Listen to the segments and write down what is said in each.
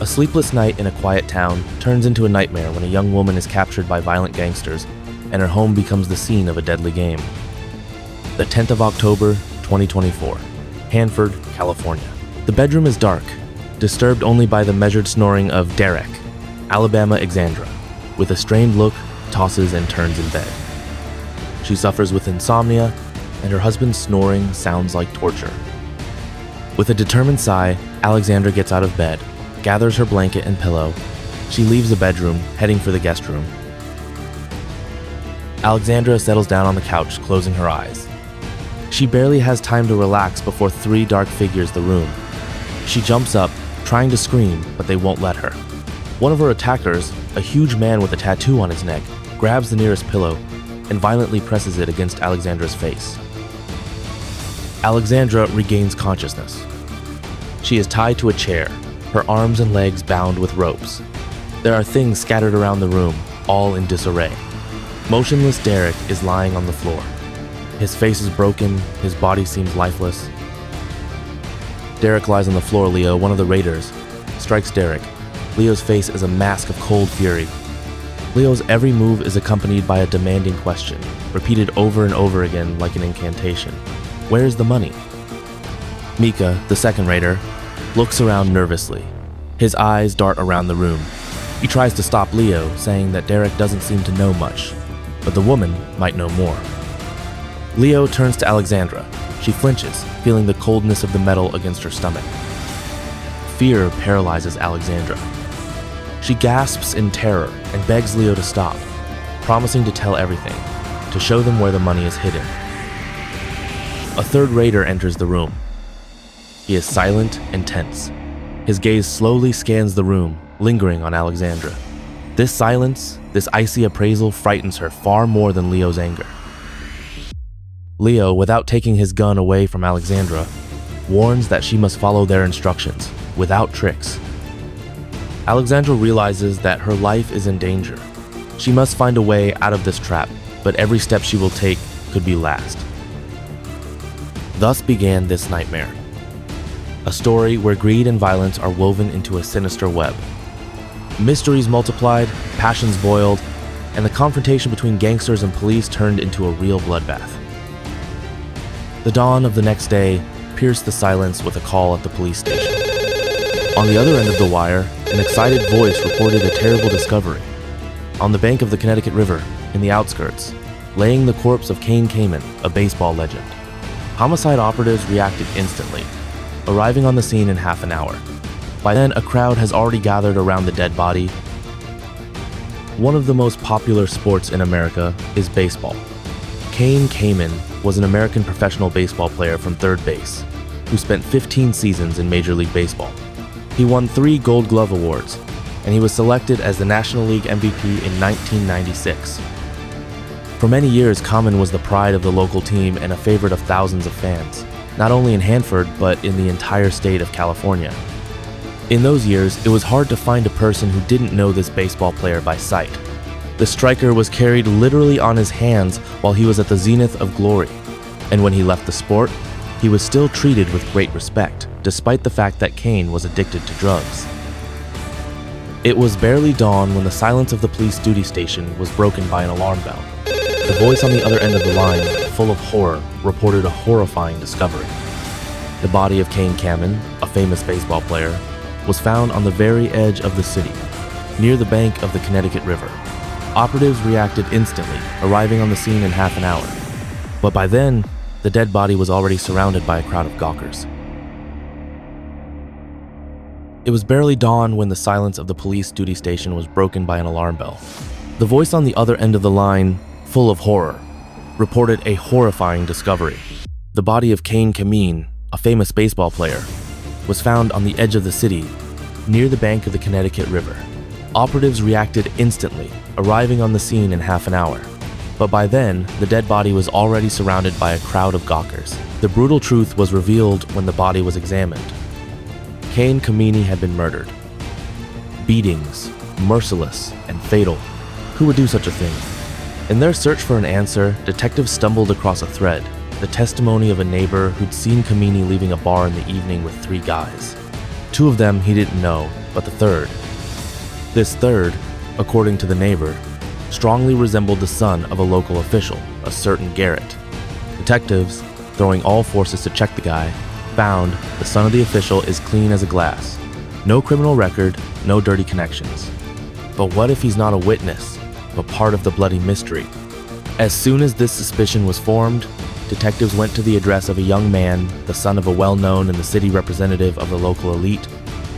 A sleepless night in a quiet town turns into a nightmare when a young woman is captured by violent gangsters and her home becomes the scene of a deadly game. The 10th of October, 2024, Hanford, California. The bedroom is dark, disturbed only by the measured snoring of Derek, Alabama Alexandra, with a strained look, tosses and turns in bed. She suffers with insomnia, and her husband's snoring sounds like torture. With a determined sigh, Alexandra gets out of bed, gathers her blanket and pillow. She leaves the bedroom, heading for the guest room. Alexandra settles down on the couch, closing her eyes. She barely has time to relax before three dark figures the room. She jumps up, trying to scream, but they won't let her. One of her attackers, a huge man with a tattoo on his neck, grabs the nearest pillow and violently presses it against Alexandra's face. Alexandra regains consciousness. She is tied to a chair, her arms and legs bound with ropes. There are things scattered around the room, all in disarray. Motionless Derek is lying on the floor. His face is broken, his body seems lifeless. Derek lies on the floor. Leo, one of the raiders, strikes Derek. Leo's face is a mask of cold fury. Leo's every move is accompanied by a demanding question, repeated over and over again like an incantation. Where is the money? Mika, the second raider, looks around nervously. His eyes dart around the room. He tries to stop Leo, saying that Derek doesn't seem to know much, but the woman might know more. Leo turns to Alexandra. She flinches, feeling the coldness of the metal against her stomach. Fear paralyzes Alexandra. She gasps in terror and begs Leo to stop, promising to tell everything, to show them where the money is hidden. A third raider enters the room. He is silent and tense. His gaze slowly scans the room, lingering on Alexandra. This silence, this icy appraisal frightens her far more than Leo's anger. Leo, without taking his gun away from Alexandra, warns that she must follow their instructions, without tricks. Alexandra realizes that her life is in danger. She must find a way out of this trap, but every step she will take could be last. Thus began this nightmare. A story where greed and violence are woven into a sinister web. Mysteries multiplied, passions boiled, and the confrontation between gangsters and police turned into a real bloodbath. The dawn of the next day pierced the silence with a call at the police station. On the other end of the wire, an excited voice reported a terrible discovery. On the bank of the Connecticut River, in the outskirts, laying the corpse of Kane Kamen, a baseball legend. Homicide operatives reacted instantly, arriving on the scene in half an hour. By then, a crowd has already gathered around the dead body. One of the most popular sports in America is baseball. Kane Kamen was an American professional baseball player from third base, who spent 15 seasons in Major League Baseball. He won 3 Gold Glove awards, and he was selected as the National League MVP in 1996. For many years, Kamen was the pride of the local team and a favorite of thousands of fans, not only in Hanford, but in the entire state of California. In those years, it was hard to find a person who didn't know this baseball player by sight. The striker was carried literally on his hands while he was at the zenith of glory, and when he left the sport, he was still treated with great respect, despite the fact that Kane was addicted to drugs. It was barely dawn when the silence of the police duty station was broken by an alarm bell. The voice on the other end of the line, full of horror, reported a horrifying discovery. The body of Kane Kamen, a famous baseball player, was found on the very edge of the city, near the bank of the Connecticut River. Operatives reacted instantly, arriving on the scene in half an hour. But by then, the dead body was already surrounded by a crowd of gawkers. It was barely dawn when the silence of the police duty station was broken by an alarm bell. The voice on the other end of the line, full of horror, reported a horrifying discovery. The body of Kane Kamen, a famous baseball player, was found on the edge of the city, near the bank of the Connecticut River. Operatives reacted instantly, arriving on the scene in half an hour. But by then, the dead body was already surrounded by a crowd of gawkers. The brutal truth was revealed when the body was examined. Kane Kamini had been murdered. Beatings, merciless and fatal. Who would do such a thing? In their search for an answer, detectives stumbled across a thread, the testimony of a neighbor who'd seen Kamini leaving a bar in the evening with 3 guys. 2 of them he didn't know, but the third. This third, according to the neighbor, strongly resembled the son of a local official, a certain Garrett. Detectives, throwing all forces to check the guy, found the son of the official is clean as a glass. No criminal record, no dirty connections. But what if he's not a witness, but part of the bloody mystery? As soon as this suspicion was formed, detectives went to the address of a young man, the son of a well-known in the city representative of the local elite.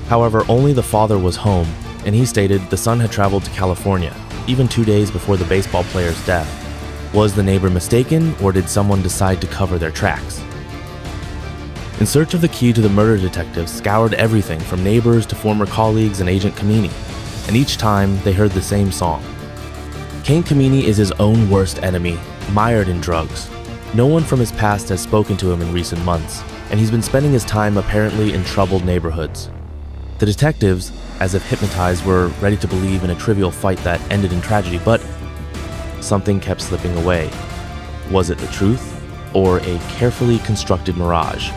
However, only the father was home, and he stated the son had traveled to California, even 2 days before the baseball player's death. Was the neighbor mistaken, or did someone decide to cover their tracks? In search of the key to the murder, detectives scoured everything from neighbors to former colleagues and Agent Kamini, and each time they heard the same song. Kane Kamini is his own worst enemy, mired in drugs. No one from his past has spoken to him in recent months, and he's been spending his time apparently in troubled neighborhoods. The detectives, as if hypnotized, were ready to believe in a trivial fight that ended in tragedy, but something kept slipping away. Was it the truth, or a carefully constructed mirage?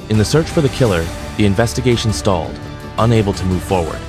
In the search for the killer, the investigation stalled, unable to move forward.